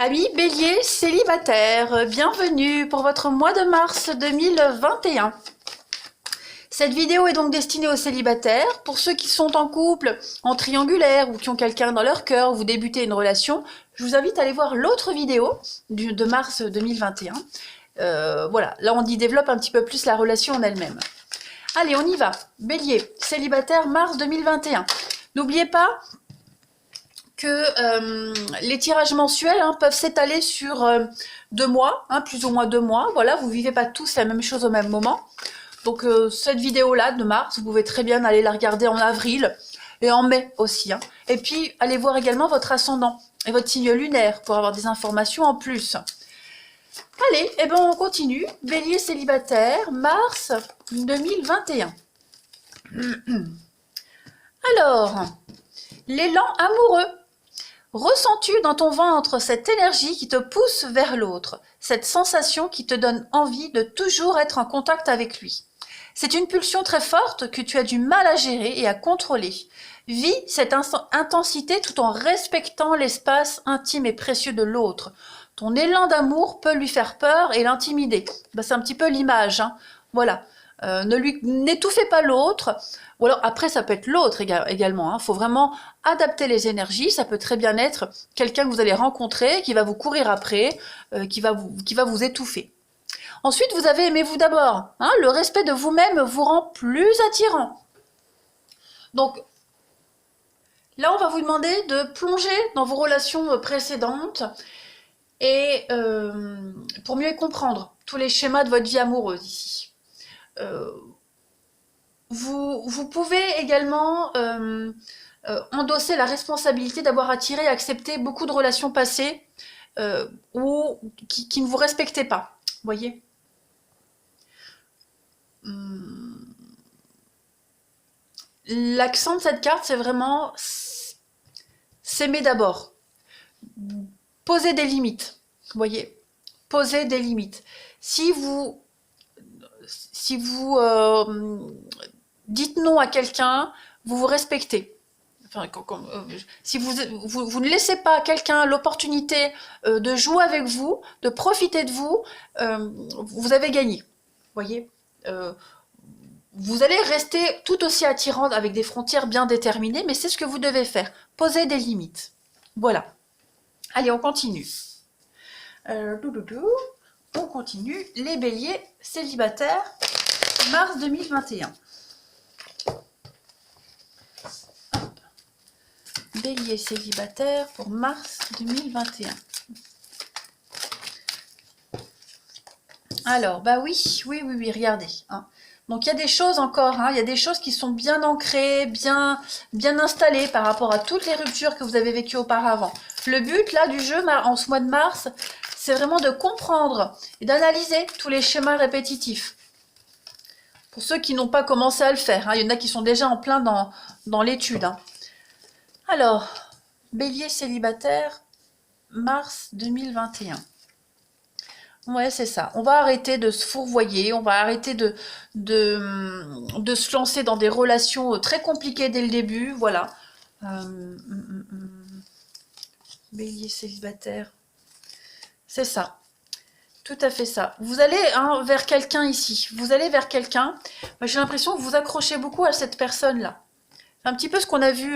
Amis Bélier célibataires, bienvenue pour votre mois de mars 2021. Cette vidéo est donc destinée aux célibataires. Pour ceux qui sont en couple, en triangulaire ou qui ont quelqu'un dans leur cœur, vous débutez une relation, je vous invite à aller voir l'autre vidéo de mars 2021. Voilà, là on y développe un petit peu plus la relation en elle-même. Allez, on y va. Bélier, célibataire, mars 2021. N'oubliez pas que les tirages mensuels peuvent s'étaler sur 2 mois, plus ou moins 2 mois. Voilà, vous ne vivez pas tous la même chose au même moment. Donc cette vidéo-là de mars, vous pouvez très bien aller la regarder en avril et en mai aussi. Et puis, allez voir également votre ascendant et votre signe lunaire pour avoir des informations en plus. Allez, et ben on continue. Bélier célibataire, mars 2021. Alors, l'élan amoureux. Ressens-tu dans ton ventre cette énergie qui te pousse vers l'autre, cette sensation qui te donne envie de toujours être en contact avec lui? C'est une pulsion très forte que tu as du mal à gérer et à contrôler. Vis cette intensité tout en respectant l'espace intime et précieux de l'autre. Ton élan d'amour peut lui faire peur et l'intimider. C'est un petit peu l'image, Voilà. N'étouffez pas l'autre, ou alors après ça peut être l'autre également. Faut vraiment adapter les énergies. Ça peut très bien être quelqu'un que vous allez rencontrer, qui va vous courir après, qui va vous étouffer. Ensuite, vous avez aimez-vous d'abord. Le respect de vous-même vous rend plus attirant. Donc là, on va vous demander de plonger dans vos relations précédentes et pour mieux comprendre tous les schémas de votre vie amoureuse ici. Vous pouvez également endosser la responsabilité d'avoir attiré et accepté beaucoup de relations passées ou qui ne vous respectaient pas. Vous voyez ? L'accent de cette carte, c'est vraiment s'aimer d'abord. Poser des limites. Vous voyez ? Poser des limites. Si vous dites non à quelqu'un, vous vous respectez. Si vous ne laissez pas à quelqu'un l'opportunité de jouer avec vous, de profiter de vous, vous avez gagné. Vous voyez, vous allez rester tout aussi attirante avec des frontières bien déterminées, mais c'est ce que vous devez faire. Poser des limites. Voilà. Allez, on continue. On continue. Les béliers célibataires, mars 2021. Bélier célibataire pour mars 2021. Alors, oui, regardez. Donc, il y a des choses encore, il y a des choses qui sont bien ancrées, bien installées par rapport à toutes les ruptures que vous avez vécues auparavant. Le but, là, du jeu, en ce mois de mars, c'est vraiment de comprendre et d'analyser tous les schémas répétitifs. Pour ceux qui n'ont pas commencé à le faire, il y en a qui sont déjà en plein dans l'étude. Alors, bélier célibataire, mars 2021. Ouais, c'est ça. On va arrêter de se fourvoyer, on va arrêter de se lancer dans des relations très compliquées dès le début, voilà. Bélier célibataire. C'est ça. Tout à fait ça. Vous allez vers quelqu'un ici. Vous allez vers quelqu'un. J'ai l'impression que vous accrochez beaucoup à cette personne-là. C'est un petit peu ce qu'on a vu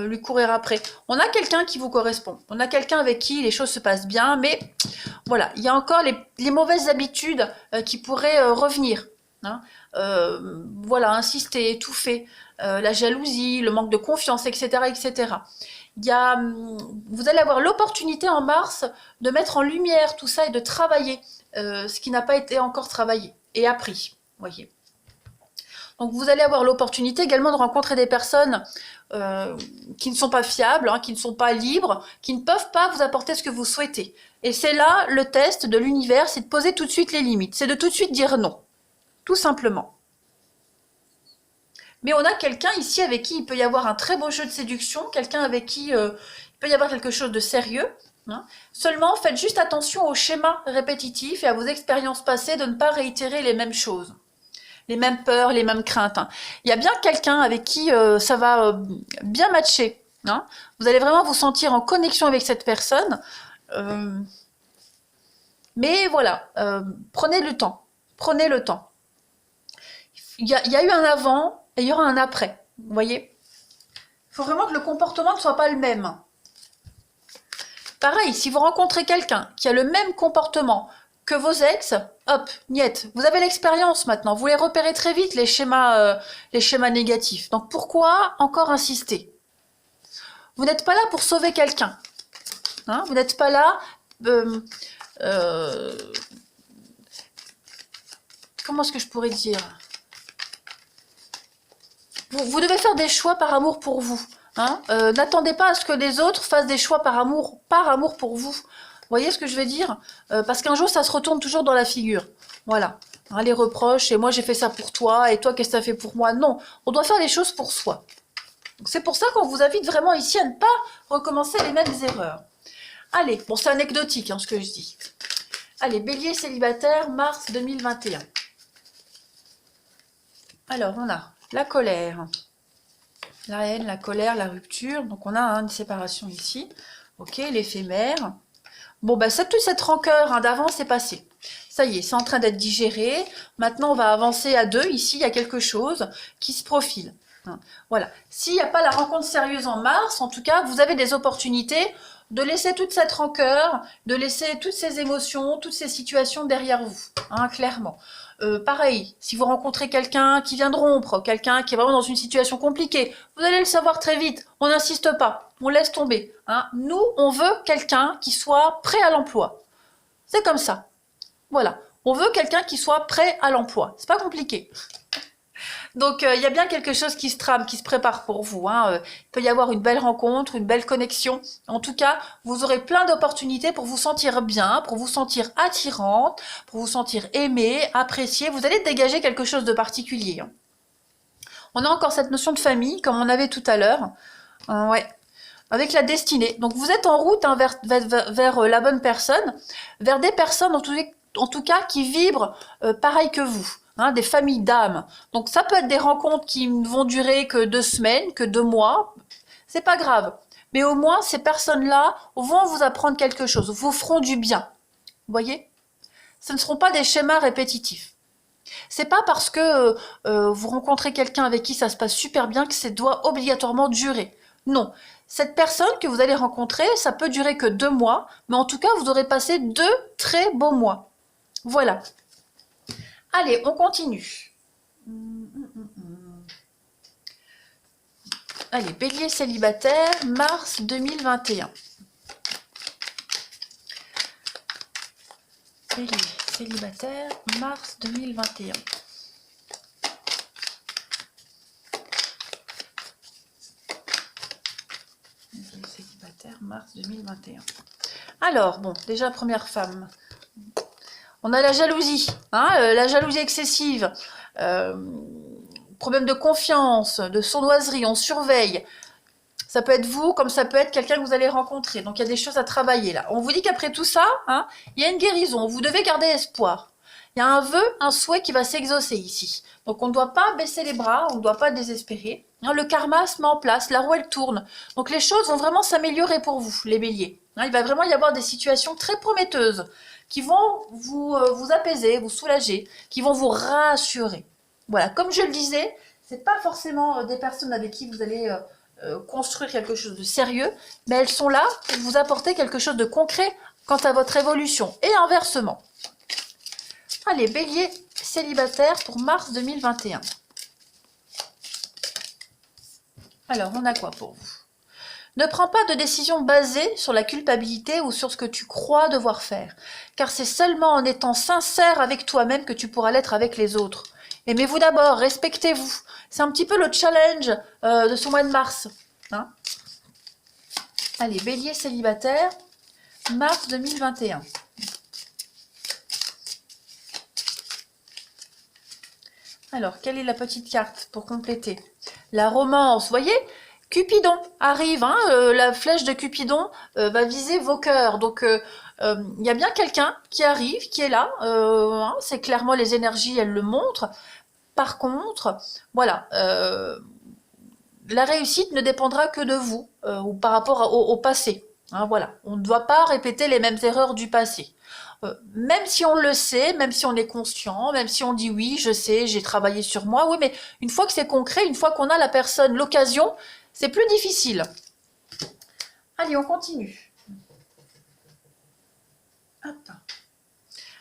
lui courir après. On a quelqu'un qui vous correspond. On a quelqu'un avec qui les choses se passent bien, mais voilà, il y a encore les mauvaises habitudes qui pourraient revenir. Voilà, insister, étouffer, la jalousie, le manque de confiance, etc., etc. Vous allez avoir l'opportunité en mars de mettre en lumière tout ça et de travailler ce qui n'a pas été encore travaillé et appris, voyez. Donc vous allez avoir l'opportunité également de rencontrer des personnes qui ne sont pas fiables, qui ne sont pas libres, qui ne peuvent pas vous apporter ce que vous souhaitez. Et c'est là le test de l'univers, c'est de poser tout de suite les limites, c'est de tout de suite dire non, tout simplement. Mais on a quelqu'un ici avec qui il peut y avoir un très beau jeu de séduction, quelqu'un avec qui il peut y avoir quelque chose de sérieux. Seulement, faites juste attention aux schémas répétitifs et à vos expériences passées de ne pas réitérer les mêmes choses. Les mêmes peurs, les mêmes craintes. Il y a bien quelqu'un avec qui ça va bien matcher. Vous allez vraiment vous sentir en connexion avec cette personne Euh, mais voilà, prenez le temps. Prenez le temps. Il y a eu un avant et il y aura un après. Vous voyez? Il faut vraiment que le comportement ne soit pas le même. Pareil, si vous rencontrez quelqu'un qui a le même comportement que vos ex, hop, niet. Vous avez l'expérience maintenant. Vous les repérez très vite, les schémas négatifs. Donc pourquoi encore insister? Vous n'êtes pas là pour sauver quelqu'un. Hein, vous n'êtes pas là... comment est-ce que je pourrais dire? Vous devez faire des choix par amour pour vous. Hein, n'attendez pas à ce que les autres fassent des choix par amour pour vous. Vous voyez ce que je veux dire? Parce qu'un jour, ça se retourne toujours dans la figure. Voilà. Hein, les reproches, et moi j'ai fait ça pour toi, et toi qu'est-ce que ça fait pour moi? Non, on doit faire les choses pour soi. C'est pour ça qu'on vous invite vraiment ici à ne pas recommencer les mêmes erreurs. Allez, bon c'est anecdotique hein, ce que je dis. Allez, Bélier célibataire, mars 2021. Alors, on a la colère, la haine, la colère, la rupture. Donc, on a une séparation ici. Ok, l'éphémère. Bon, bah, toute cette rancœur hein, d'avant, c'est passé. Ça y est, c'est en train d'être digéré. Maintenant, on va avancer à deux. Ici, il y a quelque chose qui se profile. Voilà. S'il n'y a pas la rencontre sérieuse en mars, en tout cas, vous avez des opportunités de laisser toute cette rancœur, de laisser toutes ces émotions, toutes ces situations derrière vous, hein, clairement. Pareil, si vous rencontrez quelqu'un qui vient de rompre, quelqu'un qui est vraiment dans une situation compliquée, vous allez le savoir très vite. On n'insiste pas, on laisse tomber. Hein. Nous, on veut quelqu'un qui soit prêt à l'emploi. C'est comme ça. Voilà. On veut quelqu'un qui soit prêt à l'emploi. C'est pas compliqué. Donc, il y a bien quelque chose qui se trame, qui se prépare pour vous. Hein. Il peut y avoir une belle rencontre, une belle connexion. En tout cas, vous aurez plein d'opportunités pour vous sentir bien, pour vous sentir attirante, pour vous sentir aimée, appréciée. Vous allez dégager quelque chose de particulier. Hein. On a encore cette notion de famille, comme on avait tout à l'heure. Ouais. Avec la destinée. Donc, vous êtes en route hein, vers la bonne personne, vers des personnes, en tout cas, qui vibrent pareil que vous. Hein, des familles d'âmes. Donc ça peut être des rencontres qui ne vont durer que 2 semaines, que 2 mois. C'est pas grave. Mais au moins, ces personnes-là vont vous apprendre quelque chose, vous feront du bien. Vous voyez? Ce ne seront pas des schémas répétitifs. C'est pas parce que vous rencontrez quelqu'un avec qui ça se passe super bien que ça doit obligatoirement durer. Non. Cette personne que vous allez rencontrer, ça peut durer que 2 mois, mais en tout cas, vous aurez passé 2 très beaux mois. Voilà. Allez, on continue. Allez, Bélier célibataire, mars 2021. Bélier célibataire, mars 2021. Bélier célibataire, mars 2021. Alors, bon, déjà première femme. On a la jalousie, hein, la jalousie excessive, problème de confiance, de sournoiserie, on surveille. Ça peut être vous, comme ça peut être quelqu'un que vous allez rencontrer. Donc il y a des choses à travailler là. On vous dit qu'après tout ça, hein, il y a une guérison, vous devez garder espoir. Il y a un vœu, un souhait qui va s'exaucer ici. Donc on ne doit pas baisser les bras, on ne doit pas désespérer. Hein, le karma se met en place, la roue elle tourne. Donc les choses vont vraiment s'améliorer pour vous, les béliers. Hein, il va vraiment y avoir des situations très prometteuses qui vont vous apaiser, vous soulager, qui vont vous rassurer. Voilà, comme je le disais, c'est pas forcément des personnes avec qui vous allez construire quelque chose de sérieux, mais elles sont là pour vous apporter quelque chose de concret quant à votre évolution, et inversement. Allez, Bélier célibataire pour mars 2021. Alors, on a quoi pour vous? Ne prends pas de décision basée sur la culpabilité ou sur ce que tu crois devoir faire, car c'est seulement en étant sincère avec toi-même que tu pourras l'être avec les autres. Aimez-vous d'abord, respectez-vous. C'est un petit peu le challenge de ce mois de mars. Hein? Allez, Bélier célibataire, mars 2021. Alors, quelle est la petite carte pour compléter? La romance, vous voyez? Cupidon arrive, hein, la flèche de Cupidon va viser vos cœurs. Donc, il y a bien quelqu'un qui arrive, qui est là. Hein, c'est clairement les énergies, elles le montrent. Par contre, voilà, la réussite ne dépendra que de vous ou par rapport au passé. Hein, voilà, on ne doit pas répéter les mêmes erreurs du passé. Même si on le sait, même si on est conscient, même si on dit oui, je sais, j'ai travaillé sur moi, oui, mais une fois que c'est concret, une fois qu'on a la personne, l'occasion, c'est plus difficile. Allez, on continue. Hop.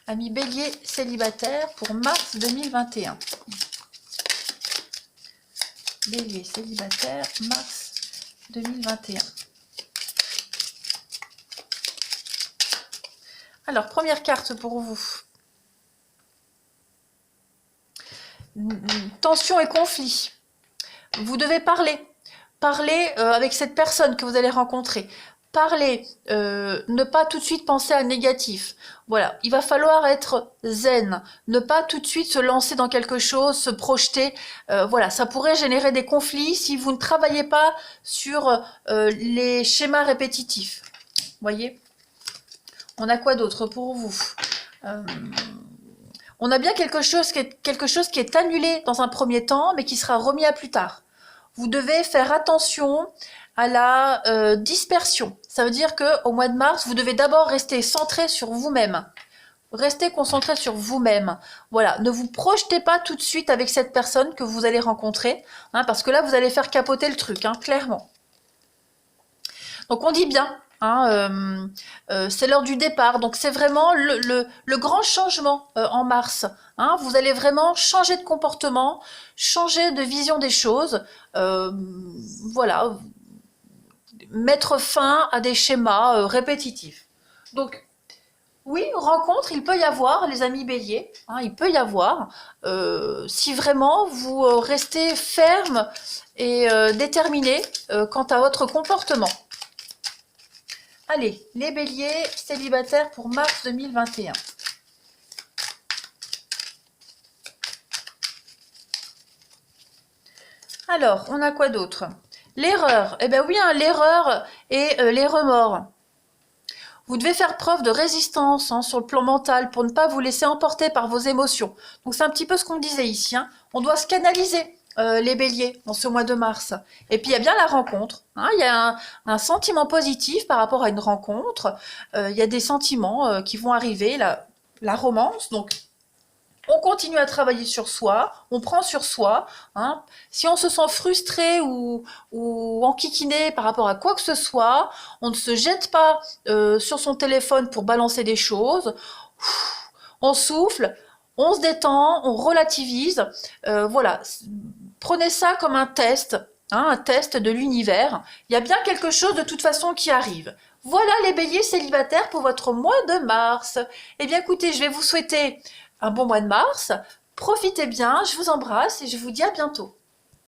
Ami Bélier célibataire pour mars 2021. Bélier célibataire, mars 2021. Alors, première carte pour vous. Tension et conflit. Vous devez parler. Parler avec cette personne que vous allez rencontrer. Parler, ne pas tout de suite penser à négatif. Voilà, il va falloir être zen, ne pas tout de suite se lancer dans quelque chose, se projeter. Voilà, ça pourrait générer des conflits si vous ne travaillez pas sur les schémas répétitifs. Voyez ? On a quoi d'autre pour vous ? On a bien quelque chose qui est annulé dans un premier temps, mais qui sera remis à plus tard. Vous devez faire attention à la dispersion. Ça veut dire qu'au mois de mars, vous devez d'abord rester centré sur vous-même. Restez concentré sur vous-même. Voilà, ne vous projetez pas tout de suite avec cette personne que vous allez rencontrer, hein, parce que là, vous allez faire capoter le truc, hein, clairement. Donc on dit bien, hein, c'est l'heure du départ, donc c'est vraiment le grand changement en mars. Hein, vous allez vraiment changer de comportement, changer de vision des choses, voilà, mettre fin à des schémas répétitifs. Donc oui, rencontre, il peut y avoir, les amis béliers, hein, il peut y avoir, si vraiment vous restez ferme et déterminé quant à votre comportement. Allez, les béliers célibataires pour mars 2021. Alors, on a quoi d'autre? L'erreur. Eh bien oui, hein, l'erreur et les remords. Vous devez faire preuve de résistance hein, sur le plan mental pour ne pas vous laisser emporter par vos émotions. Donc c'est un petit peu ce qu'on disait ici. Hein. On doit se canaliser. Les béliers en ce mois de mars. Et puis il y a bien la rencontre, hein, il y a un sentiment positif par rapport à une rencontre, il y a des sentiments qui vont arriver, la romance, donc on continue à travailler sur soi, on prend sur soi, hein. Si on se sent frustré ou enquiquiné par rapport à quoi que ce soit, on ne se jette pas sur son téléphone pour balancer des choses, on souffle, on se détend, on relativise, voilà. Prenez ça comme un test, hein, un test de l'univers. Il y a bien quelque chose de toute façon qui arrive. Voilà les béliers célibataires pour votre mois de mars. Eh bien écoutez, je vais vous souhaiter un bon mois de mars. Profitez bien, je vous embrasse et je vous dis à bientôt.